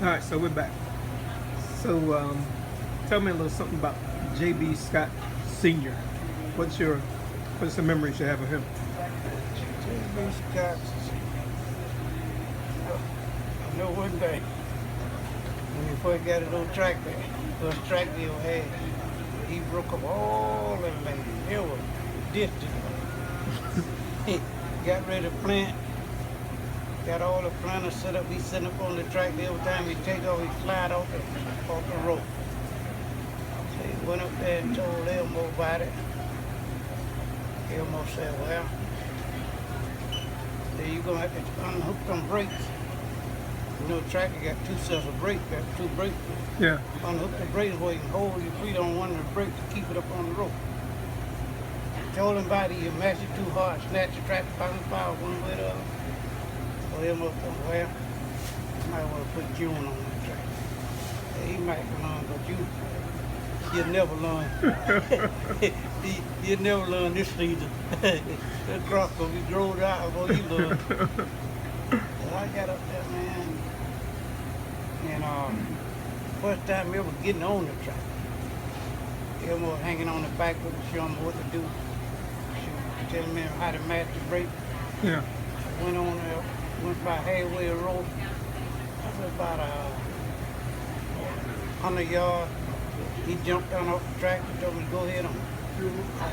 All right, so we're back. So, tell me a little something about J.B. Scott Sr. What's your, what's the memories you have of him? J.B. Scott, I know one day when he first got his old tractor, first tractor he had, he broke up all the land. It was distant. He got ready to plant, got all the planters set up. He set up on the tractor. Every time he take off, he slide off the rope. So he went up there and told Elmo about it. Elmo said, well, then you're going to have to unhook them brakes. You know, the tractor got two sets of brakes, got two brakes. Yeah. Unhook the brakes where you can hold your feet on one of the brakes to keep it up on the rope. Told him about it, you mash it too hard, snatch the tractor by the power one way or the other. So Elmo said, well, you might want to put June on that tractor. Yeah, he might learn, but you'll never learn. You'll never learn this season. That cross gonna be growed out before you learn. So I got up there, man, and first time ever getting on the tractor. Elmo hanging on the back with him, showing me what to do. Telling me how to match the brake. Yeah. I went on there, went by halfway a road. I was about 100 yards. He jumped down off the tractor, told me to go ahead on.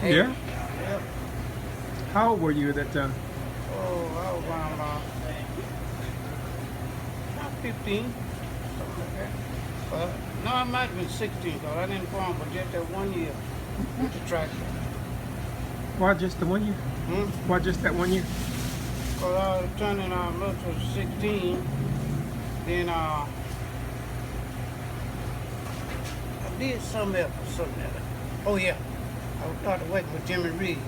Yeah? Yep. How old were you at that time? Oh, I was around about 15, something like that. No, I might have been 16, because I didn't farm for just that 1 year with the tractor. Why just the 1 year? Why just that 1 year? Because I was turning military 16, then I did something else. Oh yeah, I started working with Jimmy Reeves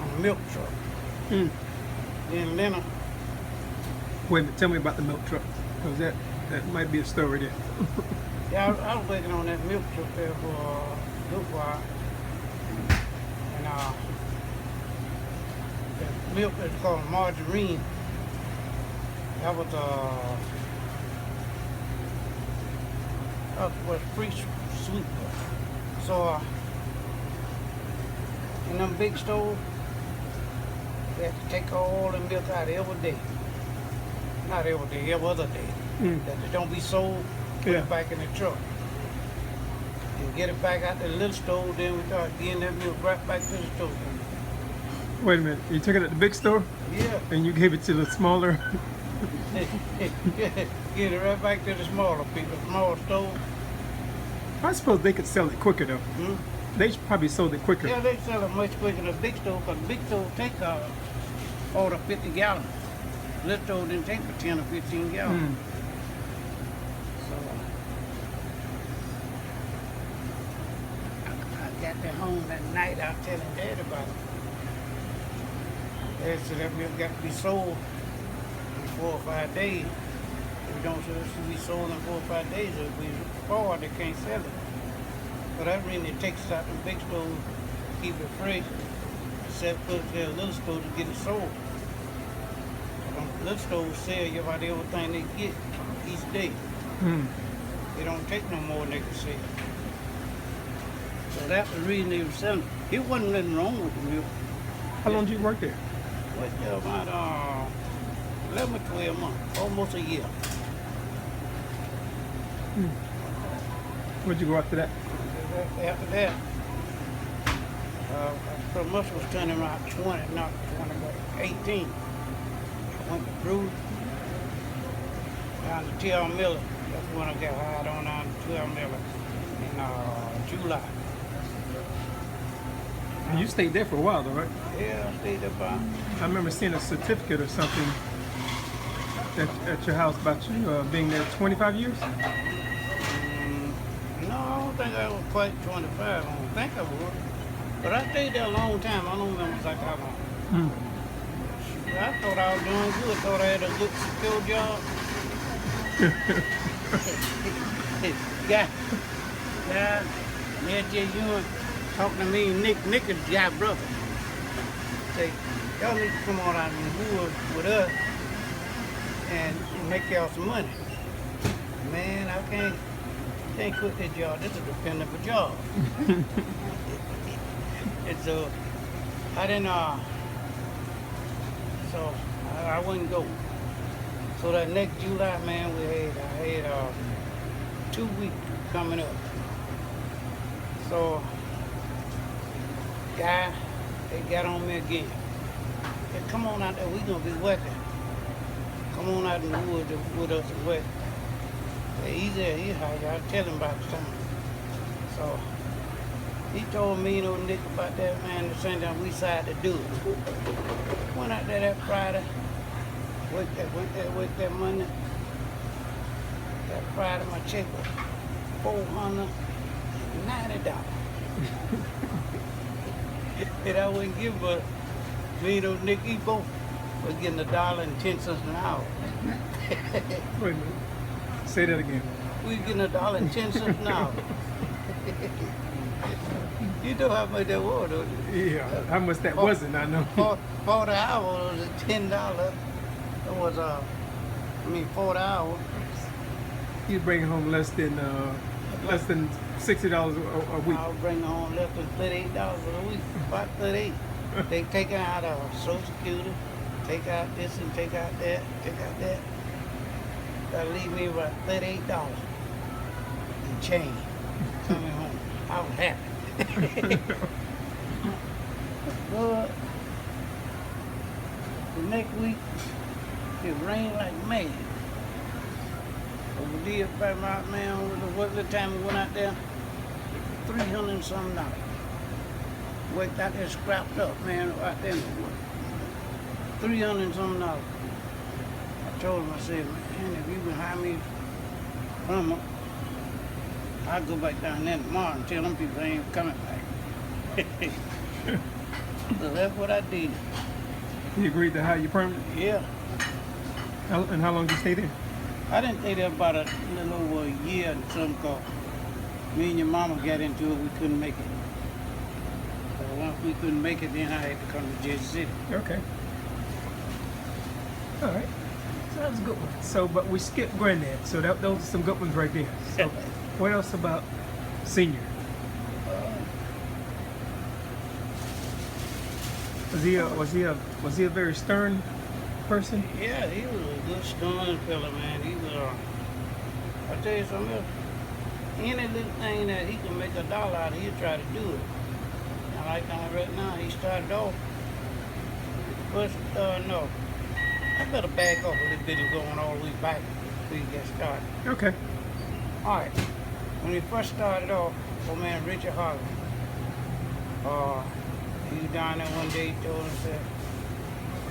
on a milk truck. Then Leonard. Wait a minute, tell me about the milk truck, because that might be a story there. Yeah, I was working on that milk truck there for a good while. And the milk is called margarine. That was pretty sweet. So in them big stoves, we had to take all the milk out every day. Not every day, every other day. That it don't be sold, put it back in the truck. And get it back out the little stove, then we start getting that milk right back to the stove. Wait a minute, you took it at the big store? Yeah. And you gave it to the smaller? Get it right back to the smaller people, small stove. I suppose they could sell it quicker though. They probably sold it quicker. Yeah, they sell it much quicker than the big stove, because the big stove take 40 or 50 gallons. Little stove didn't take but 10 or 15 gallons. So I got that home that night, I was telling Dad about it. Dad said that milk got to be sold in 4 or 5 days. If we don't be sold in 4 or 5 days, if we forward, they can't sell it. But that really takes us out the big stove, keep it fresh, put it in a little stove to get it sold. Little stores sell you about everything they get each day. They don't take no more than they can sell. So that's the reason they were selling it. It wasn't nothing wrong with the milk. How long did you work there? Worked there about 11 or 12 months, almost a year. Where'd you go after that? After that, I pretty much was turning around 20, not 20, but 18. I went to Brew, down to T.R. Miller. That's when I got hired on down to T.R. Miller in July. And you stayed there for a while though, right? Yeah, I stayed there about. I remember seeing a certificate or something at your house about you being there 25 years? No, I don't think I was quite 25. I don't think I was. But I stayed there a long time. I don't remember exactly how long. I thought I was doing good. Thought I had a good secure job. Yeah, just you talking to me, Nick is Jai brother. Say, y'all need to come on out and wood with us and make y'all some money. man, I can't quit this job. This is a dependable job. And so I didn't so I wouldn't go. So that next July, man, I had 2 weeks coming up. So guy, they got on me again. Said, come on out there, we gonna be working. Come on out in the woods with us and work. He's there, he's high. I tell him about the time. So he told me, Nick, about that, man, the same time we decided to do it. Went out there that Friday, worked that Monday. That Friday, my check was $490. And I wouldn't give, but me and Nick, he both was getting $1.10 an hour. Wait a minute. Say that again. We getting $1.10 an hour. You know how much that was, don't you? Yeah, how much that wasn't, I know. For the hour was $10. It was 40 hours. You bring home less than $60 a week. I was bringing home less than $38 a week, about 38. They take out Social Security, take out this and take out that, take out that. That leave me about $38 and change coming home. I was happy. But the next week, it rained like mad. Over there, by my man, what the time we went out there? $300 and something. Worked out there, scrapped up, man, out there in the woods. $300 and something. I told him, I said, man, if you can hire me plumber, I'll go back down there tomorrow and tell them people I ain't coming back. So that's what I did. You agreed to hire you permanent? Yeah. And how long did you stay there? I didn't stay there about a little over a year and something, cause me and your mama got into it, we couldn't make it. So once we couldn't make it, then I had to come to Jersey City. Okay. All right. So that was a good one. So, but we skipped Granddad. So those are some good ones right there. So, what else about Senior? Was he a very stern person? Yeah, he was a good stern fella, man. He was I tell you something else. Any little thing that he can make $1 out of, he'll try to do it. And like right now, he started off. First, no. I better back off a little bit and going all the way back before he get started. Okay. All right. When he first started off, old man Richard Harvey, he was down there one day, he told us that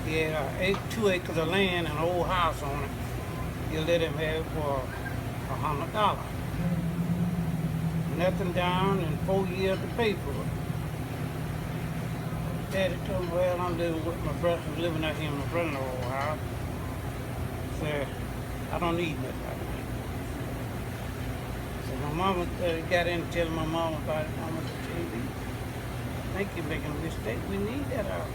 he had 2 acres of land and an old house on it. He let him have it for $100. Nothing down and 4 years to pay for it. Daddy told me, well, I'm living with my brother, living out here in my brother-in-law's old house. Said, I don't need nothing like that. So my mama got in telling my mom about it. Mama said, JB, I think you're making a mistake. We need that out.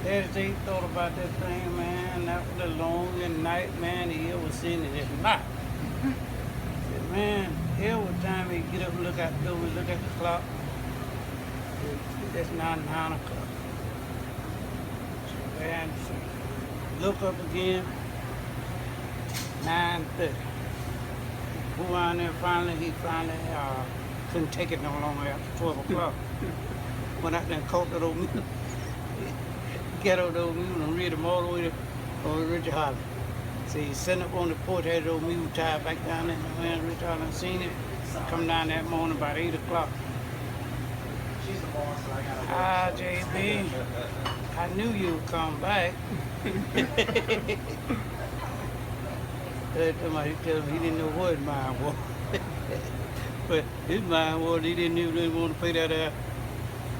Daddy said he thought about that thing, man. That was a long night, man. He ever seen it at night. Said, man, every time he get up and look out the door, look at the clock, that's now 9 o'clock. So, man, look up again, 9:30. Go on there he finally couldn't take it no longer after 12 o'clock. Went out there and caught that old mule. Ghetto old mule and read him all the way to Richard Holland. So he's sitting up on the porch, had the old mule tied back down there, and man, Richard Holland seen it. Come down that morning about 8 o'clock. Ah, JB, I knew you would come back. Somebody told him he didn't know what his mind was. But his mind was he didn't even want to pay that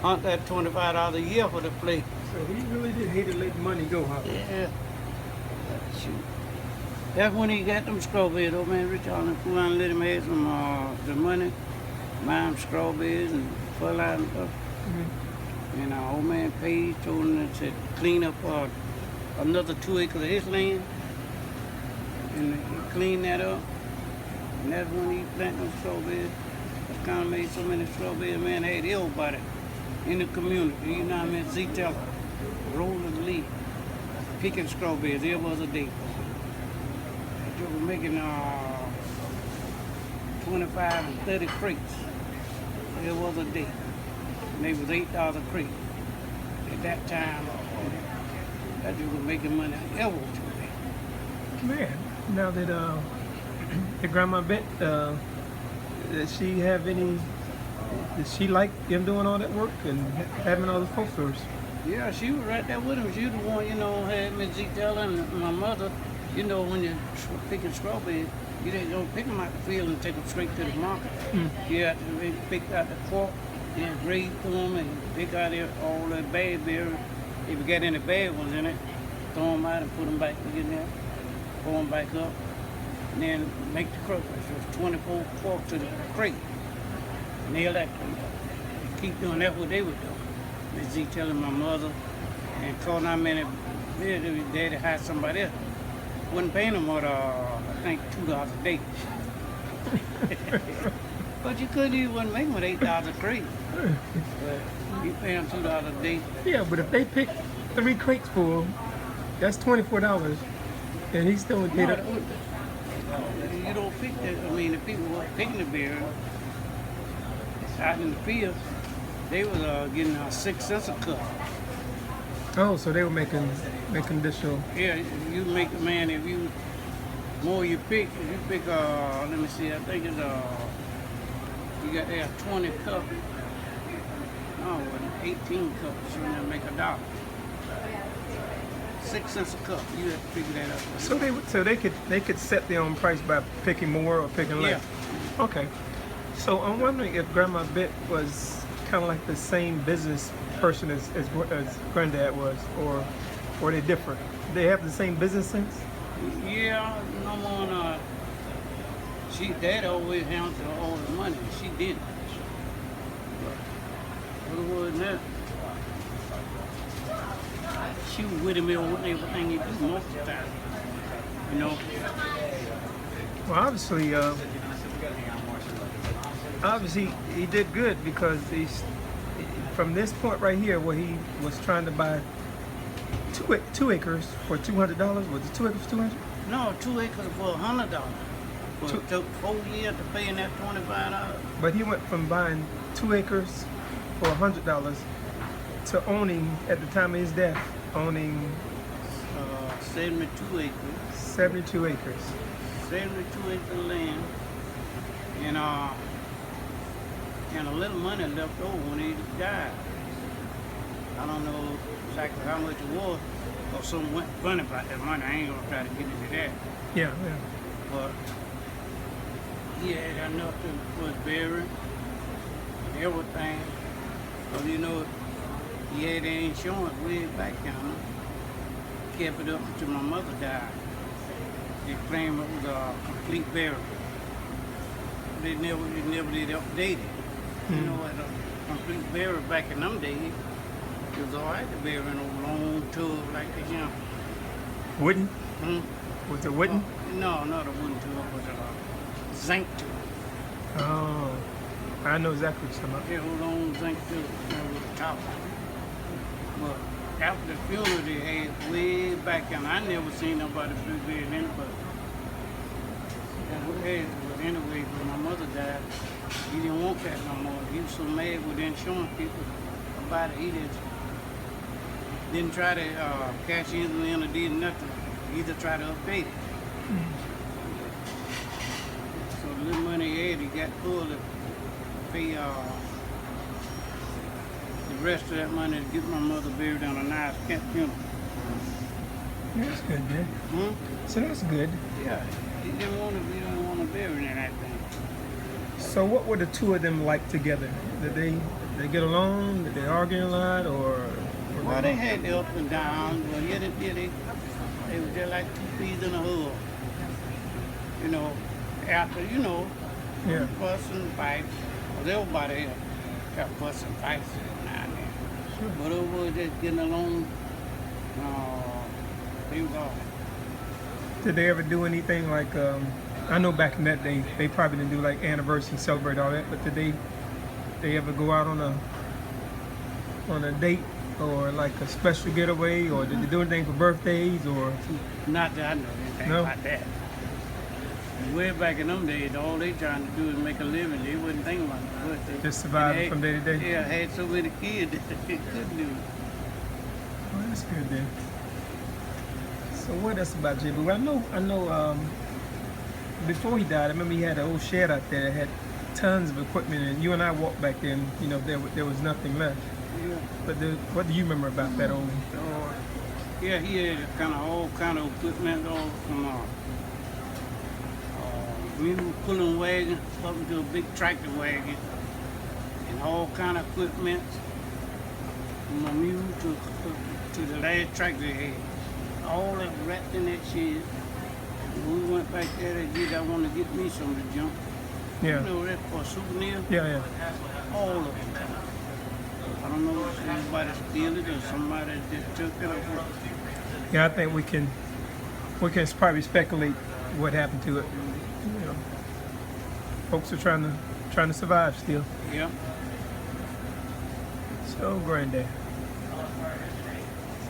$25 a year for the place. So he really did hate to let money go, huh? Yeah. Shoot. That's when he got them strawberries, old man Richard Holland. Who let him have some the money, buy him strawberries and fertilizer and stuff. Mm-hmm. And old man Page told him to clean up another 2 acres of his land. and he cleaned that up. And that's when he planted them strawberries. That's kind of made so many strawberries, man, they had everybody in the community. You know what I mean? Z-Teller, rolling Lee, picking strawberries. There was a day. They were making 25 and 30 crates. There was a day. And they was $8 a crate. At that time, that dude was making money ever to me. Man, now that the grandma Bet, does she have any? Did she like him doing all that work and having all the folk stores? Yeah, she was right there with him. She was the one, you know, had me Zeke and my mother. You know, when you're picking strawberries, you didn't go pick them out the field and take them straight to the market. You had to pick out the cork and grade them and pick out all the bad berries. If you got any bad ones in it, throw them out and put them back in there, pull them back up, and then make the crust. So it's 24 corks to the crate. Nail that. Keep doing that what they would do. Miss Z telling my mother and calling how many beers daddy had somebody else. Wouldn't pay no more I think $2 a day. But you couldn't even make them with $8 a crate. But you pay them $2 a day. Yeah, but if they pick 3 crates full, that's $24, and he still would get it. You don't pick that. I mean, the people who were picking the beer out in the field, they was getting 6 cents a cup. Oh, so they were making additional. Yeah, you make a man if you more you pick. If you pick let me see, I think it's you got there 20 cups. No, 18 cups. So you make $1. 6 cents a cup. You have to figure that out. So they could set their own price by picking more or picking less. Yeah. Okay. So I'm wondering if Grandma Bet was kind of like the same business person as Granddad was, or were they different? They have the same business sense? Yeah, no more. Dad always handled all the money. She didn't. But other than that, she was with him on everything he do most of the time. You know. Well, obviously he did good, because from this point right here where he was trying to buy two acres for $200. Was it 2 acres for $200? No, 2 acres for $100. But it took 4 years to pay in that $25. But he went from buying 2 acres for $100 to owning, at the time of his death, owning 72 acres. 72 acres. 72 acres of land. And a little money left over when he died. I don't know exactly how much it was, or something went funny about that money. I ain't gonna try to get into that. Yeah. But he had enough to was buried, everything. But you know, he had the insurance way back down. Kept it up until my mother died. They claimed it was a complete burial. They never did update it. You know, at a complete burial back in them days, it was all right to bury in a long tub like this, you know. Wooden? Was it wooden? No, not a wooden tub, it was a zinc tub. Oh, I know exactly what you're talking about. Yeah, a long zinc tub with the top. But after the funeral they had way back in, I never seen nobody bury anybody. But anyway, when my mother died, he didn't want that no more. He was so mad with the insurance people about it. He didn't try to cash in or did nothing. He either try to update it. So the little money he had, he got pulled to pay the rest of that money to get my mother buried on a nice camp funeral. That's good, man. So that's good. Yeah, he didn't want to bury her in that thing. So what were the two of them like together? Did they get along? Did they argue a lot, or? Well, they had the up and down, but yeah, they were just like 2 peas in a hole. You know, after, you know, fuss and fight. Well, everybody else got fuss and fights now and then. Sure. But over just getting along, they was all right. Did they ever do anything like? I know back in that day they probably didn't do like anniversary, celebrate all that. But did they ever go out on a date or like a special getaway, or did they do anything for birthdays or? Not that I know anything No? about that. Way back in them days, all they trying to do is make a living. They wouldn't think about it. They Just surviving from day to day? Yeah, had so many kids that they couldn't do it. Well, that's good then. So what else about J. Boo? I know. Before he died, I remember he had an old shed out there that had tons of equipment, and you and I walked back there, and you know there was nothing left. Yeah. But what do you remember about that old? Yeah, he had all kind of equipment, all from mule pulling wagon up into a big tractor wagon, and all kind of equipment from a mule to the last tractor he had. All that wrapped in that shed. When we went back there, they did. I want to get me some of the junk. Yeah. You know that for a souvenir. Yeah. All of it. I don't know if anybody steal it or somebody just took it or what. Yeah, I think we can probably speculate what happened to it. You know, folks are trying to survive still. Yeah. So, granddad.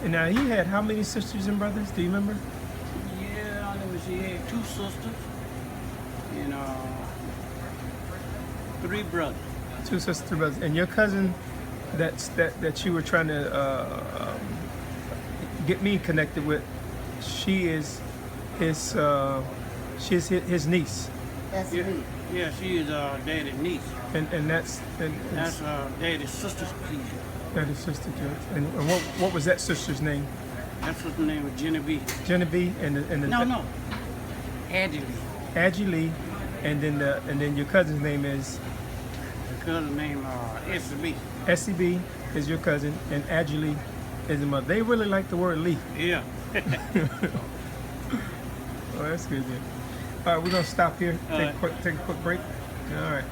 And now he had how many sisters and brothers? Do you remember? Yeah, let me see. He had 2 sisters and 3 brothers. 2 sisters and brothers. And your cousin that you were trying to get me connected with, she is his his niece. That's Yeah, me. yeah, she is daddy's niece. And that's That's daddy's sister's kid. his sister too. And what was that sister's name? That's what the name of Genevieve. Genevieve and the No. Addie. Adgie Lee, and then your cousin's name is The cousin name SB. SCB is your cousin, and Adgie Lee is the mother. They really like the word Lee. Yeah. Oh, that's good then. All right, we're gonna stop here. All right. Take a quick break. All right.